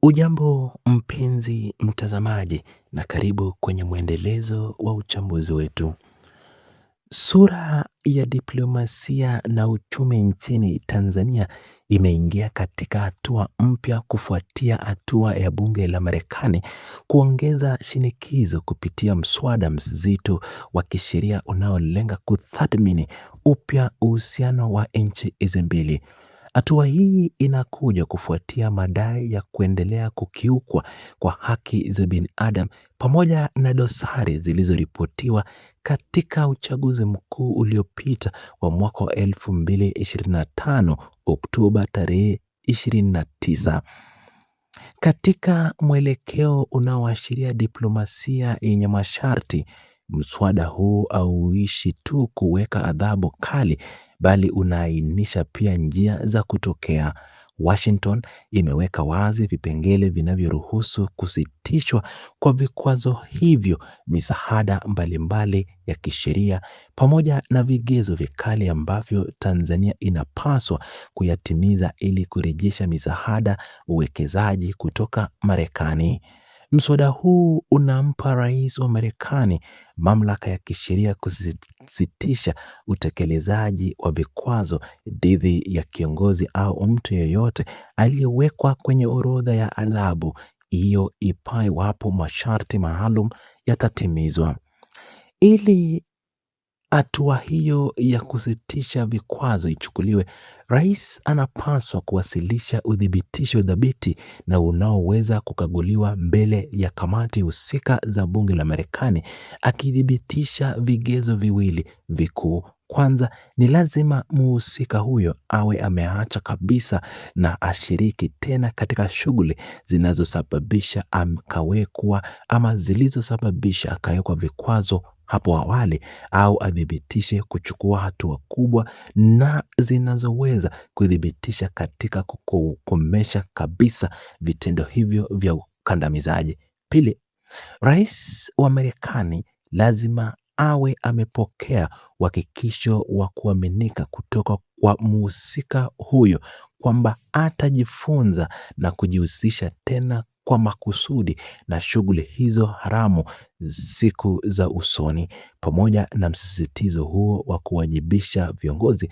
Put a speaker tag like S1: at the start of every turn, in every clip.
S1: Ujambo mpenzi mtazamaji na karibu kwenye mwendelezo wa uchambuzi wetu. Sura ya diplomasia na uchumi nchini Tanzania imeingia katika hatua mpya kufuatia hatua ya bunge la Marekani kuongeza shinikizo kupitia mswada mzito wa kisheria unaolenga kutathmini upya uhusiano wa nchi hizi mbili. Hatua hii inakuja kufuatia madai ya kuendelea kukiukwa kwa haki za binadamu pamoja na dosari zilizoripotiwa katika uchaguzi mkuu uliopita wa mwaka wa 2025 Oktoba tarehe 29. Katika mwelekeo unaoashiria diplomasia yenye masharti, mswada huu hauishi tu kuweka adhabu kali bali unaainisha pia njia za kutokea. Washington imeweka wazi vipengele vinavyoruhusu kusitishwa kwa vikwazo hivyo, misaada mbalimbali ya kisheria pamoja na vigezo vikali ambavyo Tanzania inapaswa kuyatimiza ili kurejesha misaada uwekezaji kutoka Marekani. Mswada huu unampa rais wa Marekani mamlaka ya kisheria kusitisha utekelezaji wa vikwazo dhidi ya kiongozi au mtu yeyote aliyewekwa kwenye orodha ya adhabu hiyo iwapo masharti maalum yatatimizwa. Ili hatua hiyo ya kusitisha vikwazo ichukuliwe, rais anapaswa kuwasilisha uthibitisho thabiti na unaoweza kukaguliwa mbele ya kamati husika za bunge la Marekani, akithibitisha vigezo viwili vikuu. Kwanza, ni lazima mhusika huyo awe ameacha kabisa na ashiriki tena katika shughuli zinazosababisha akawekwa ama zilizosababisha akawekwa vikwazo hapo awali, au athibitishe kuchukua hatua kubwa na zinazoweza kuthibitisha katika kukomesha kabisa vitendo hivyo vya ukandamizaji. Pili, rais wa Marekani lazima awe amepokea uhakikisho wa kuaminika kutoka kwa mhusika huyo kwamba atajifunza na kujihusisha tena kwa makusudi na shughuli hizo haramu siku za usoni. Pamoja na msisitizo huo wa kuwajibisha viongozi,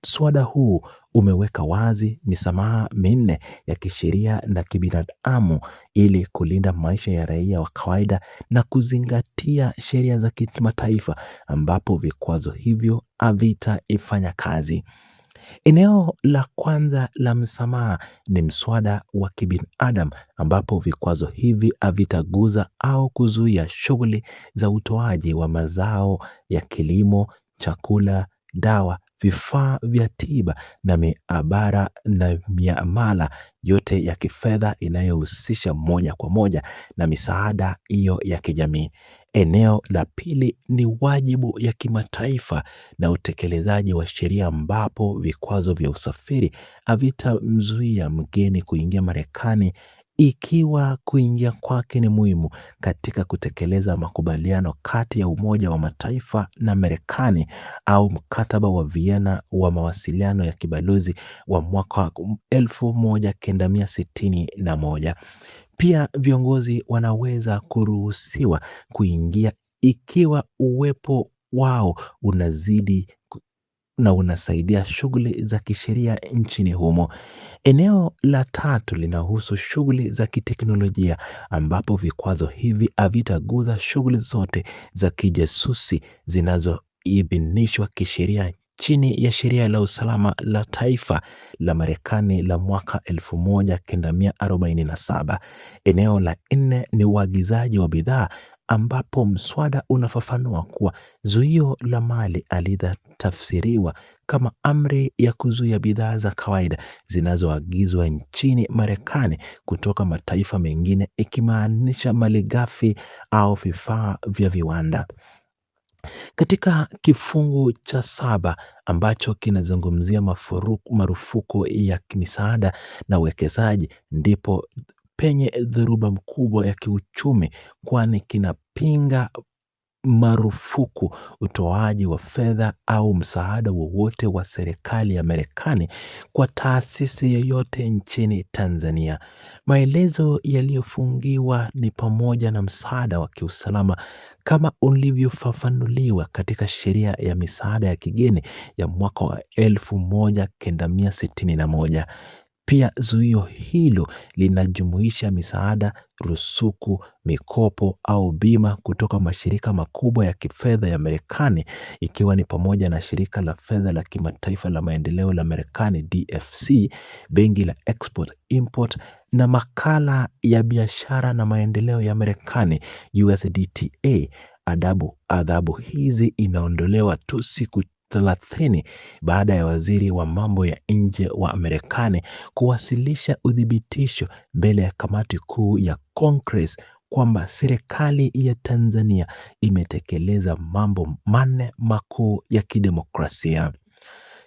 S1: mswada huu umeweka wazi misamaha minne ya kisheria na kibinadamu ili kulinda maisha ya raia wa kawaida na kuzingatia sheria za kimataifa ambapo vikwazo hivyo havitaifanya kazi. Eneo la kwanza la msamaha ni mswada wa kibinadamu ambapo vikwazo hivi havitaguza au kuzuia shughuli za utoaji wa mazao ya kilimo, chakula, dawa, vifaa vya tiba na miamala na miamala yote ya kifedha inayohusisha moja kwa moja na misaada hiyo ya kijamii. Eneo la pili ni wajibu ya kimataifa na utekelezaji wa sheria ambapo vikwazo vya usafiri havitamzuia mgeni kuingia Marekani ikiwa kuingia kwake ni muhimu katika kutekeleza makubaliano kati ya Umoja wa Mataifa na Marekani au mkataba wa Vienna wa mawasiliano ya kibalozi wa mwaka wa 1961. Pia viongozi wanaweza kuruhusiwa kuingia ikiwa uwepo wao unazidi na unasaidia shughuli za kisheria nchini humo. Eneo la tatu linahusu shughuli za kiteknolojia ambapo vikwazo hivi havitaguza shughuli zote za kijasusi zinazoidhinishwa kisheria chini ya sheria la usalama la taifa la Marekani la mwaka 1947. Eneo la nne ni uagizaji wa bidhaa ambapo mswada unafafanua kuwa zuio la mali halitatafsiriwa kama amri ya kuzuia bidhaa za kawaida zinazoagizwa nchini Marekani kutoka mataifa mengine, ikimaanisha malighafi au vifaa vya viwanda. Katika kifungu cha 7 ambacho kinazungumzia marufuku ya misaada na uwekezaji, ndipo penye dhoruba mkubwa ya kiuchumi, kwani kinapinga marufuku utoaji wa fedha au msaada wowote wa serikali ya Marekani kwa taasisi yoyote nchini Tanzania. Maelezo yaliyofungiwa ni pamoja na msaada wa kiusalama kama ulivyofafanuliwa katika sheria ya misaada ya kigeni ya mwaka wa 1961. Pia zuio hilo linajumuisha misaada, rusuku, mikopo au bima kutoka mashirika makubwa ya kifedha ya Marekani, ikiwa ni pamoja na shirika la fedha la kimataifa la maendeleo la Marekani DFC, benki la Export Import na makala ya biashara na maendeleo ya Marekani USDTA. Adhabu hizi inaondolewa tu siku 30 baada ya waziri wa mambo ya nje wa Marekani kuwasilisha uthibitisho mbele ya kamati kuu ya Congress kwamba serikali ya Tanzania imetekeleza mambo manne makuu ya kidemokrasia.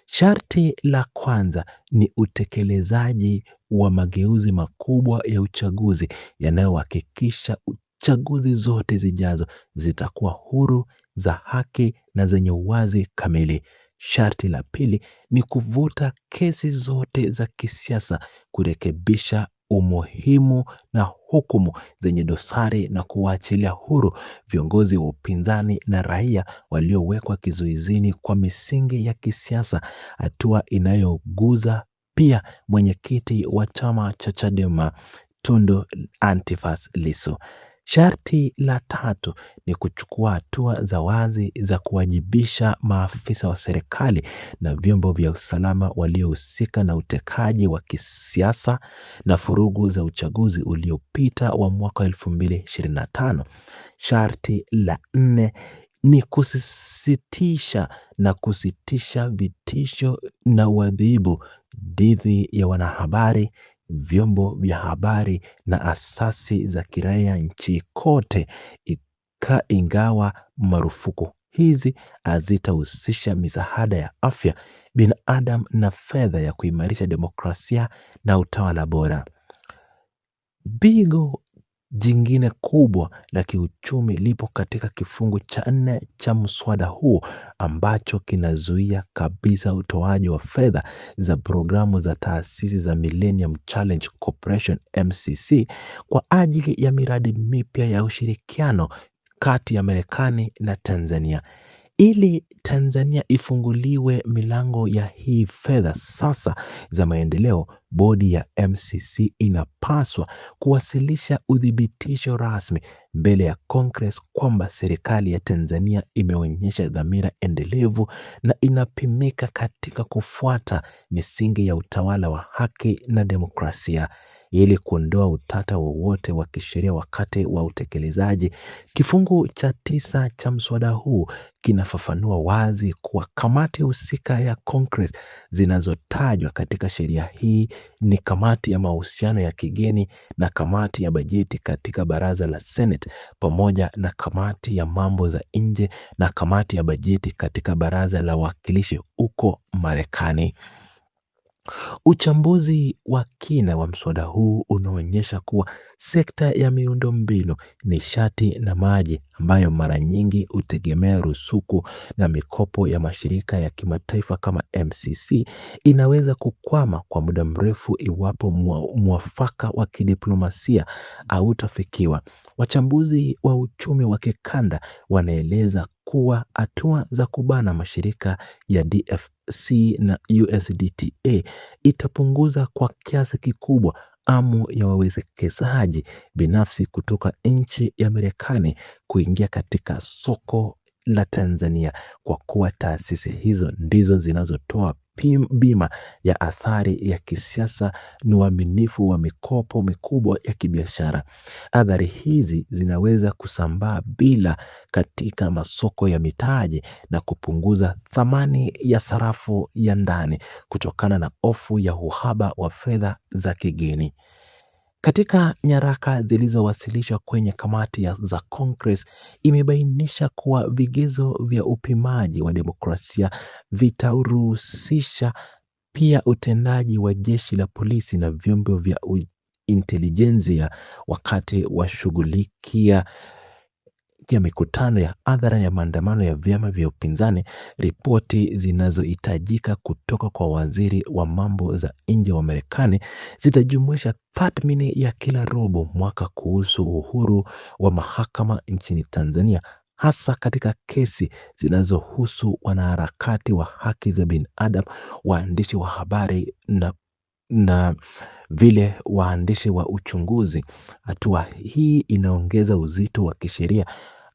S1: Sharti la kwanza ni utekelezaji wa mageuzi makubwa ya uchaguzi yanayohakikisha chaguzi zote zijazo zitakuwa huru, za haki na zenye uwazi kamili. Sharti la pili ni kuvuta kesi zote za kisiasa, kurekebisha umuhimu na hukumu zenye dosari na kuwaachilia huru viongozi wa upinzani na raia waliowekwa kizuizini kwa misingi ya kisiasa, hatua inayoguza pia mwenyekiti wa chama cha Chadema Tundu Antiphas Lissu. Sharti la tatu ni kuchukua hatua za wazi za kuwajibisha maafisa wa serikali na vyombo vya usalama waliohusika na utekaji wa kisiasa na furugu za uchaguzi uliopita wa mwaka 2025. Sharti la nne ni kusitisha vitisho na uadhibu dhidi ya wanahabari, vyombo vya habari na asasi za kiraia nchi kote, ingawa marufuku hizi hazitahusisha misaada ya afya, binadamu na fedha ya kuimarisha demokrasia na utawala bora. Pigo jingine kubwa la kiuchumi lipo katika kifungu cha 4 cha mswada huu ambacho kinazuia kabisa utoaji wa fedha za programu za taasisi za Millennium Challenge Corporation MCC kwa ajili ya miradi mipya ya ushirikiano kati ya Marekani na Tanzania. Ili Tanzania ifunguliwe milango ya hii fedha sasa za maendeleo, bodi ya MCC inapaswa kuwasilisha uthibitisho rasmi mbele ya Congress kwamba serikali ya Tanzania imeonyesha dhamira endelevu na inapimika katika kufuata misingi ya utawala wa haki na demokrasia. Ili kuondoa utata wowote wa kisheria wakati wa utekelezaji, kifungu cha 9 cha mswada huu kinafafanua wazi kuwa kamati husika ya Congress zinazotajwa katika sheria hii ni kamati ya mahusiano ya kigeni na kamati ya bajeti katika baraza la Senate, pamoja na kamati ya mambo za nje na kamati ya bajeti katika baraza la wawakilishi huko Marekani. Uchambuzi wa kina wa mswada huu unaonyesha kuwa sekta ya miundombinu, nishati na maji, ambayo mara nyingi hutegemea rusuku na mikopo ya mashirika ya kimataifa kama MCC, inaweza kukwama kwa muda mrefu iwapo mwafaka wa kidiplomasia hautafikiwa. Wachambuzi wa uchumi wa kikanda wanaeleza kuwa hatua za kubana mashirika ya DFC na USDTA itapunguza kwa kiasi kikubwa hamu ya wawekezaji binafsi kutoka nchi ya Marekani kuingia katika soko la Tanzania, kwa kuwa taasisi hizo ndizo zinazotoa bima ya athari ya kisiasa na uaminifu wa mikopo mikubwa ya kibiashara. Athari hizi zinaweza kusambaa bila katika masoko ya mitaji na kupunguza thamani ya sarafu ya ndani kutokana na hofu ya uhaba wa fedha za kigeni. Katika nyaraka zilizowasilishwa kwenye kamati za Congress, imebainisha kuwa vigezo vya upimaji wa demokrasia vitaruhusisha pia utendaji wa jeshi la polisi na vyombo vya intelijensia wakati wa shughulikia ya mikutano ya hadhara ya maandamano ya vyama vya upinzani, ripoti zinazohitajika kutoka kwa waziri wa mambo za nje wa Marekani zitajumuisha tathmini ya kila robo mwaka kuhusu uhuru wa mahakama nchini Tanzania, hasa katika kesi zinazohusu wanaharakati wa haki za binadamu, waandishi wa habari na vile waandishi wa uchunguzi. Hatua hii inaongeza uzito wa kisheria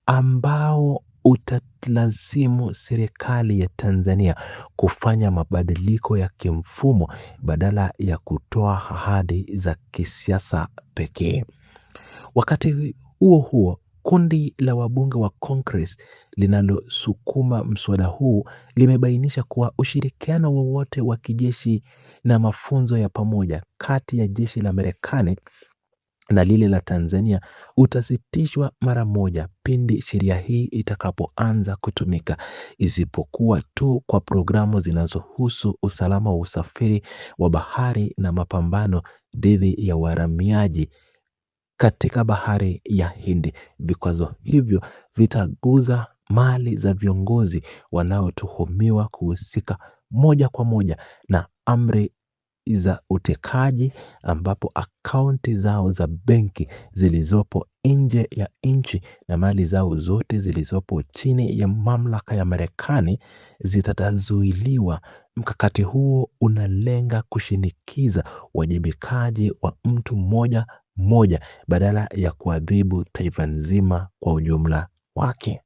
S1: ambao utalazimu serikali ya Tanzania kufanya mabadiliko ya kimfumo badala ya kutoa ahadi za kisiasa pekee. Wakati huo huo, kundi la wabunge wa Congress linalosukuma mswada huu limebainisha kuwa ushirikiano wowote wa kijeshi na mafunzo ya pamoja kati ya jeshi la Marekani na lile la Tanzania utasitishwa mara moja pindi sheria hii itakapoanza kutumika, isipokuwa tu kwa programu zinazohusu usalama wa usafiri wa bahari na mapambano dhidi ya wahamiaji katika bahari ya Hindi. Vikwazo hivyo vitaguza mali za viongozi wanaotuhumiwa kuhusika moja kwa moja na amri za utekaji, ambapo akaunti zao za benki zilizopo nje ya nchi na mali zao zote zilizopo chini ya mamlaka ya Marekani zitazuiliwa. Mkakati huo unalenga kushinikiza uwajibikaji wa mtu mmoja badala ya kuadhibu taifa nzima kwa ujumla wake.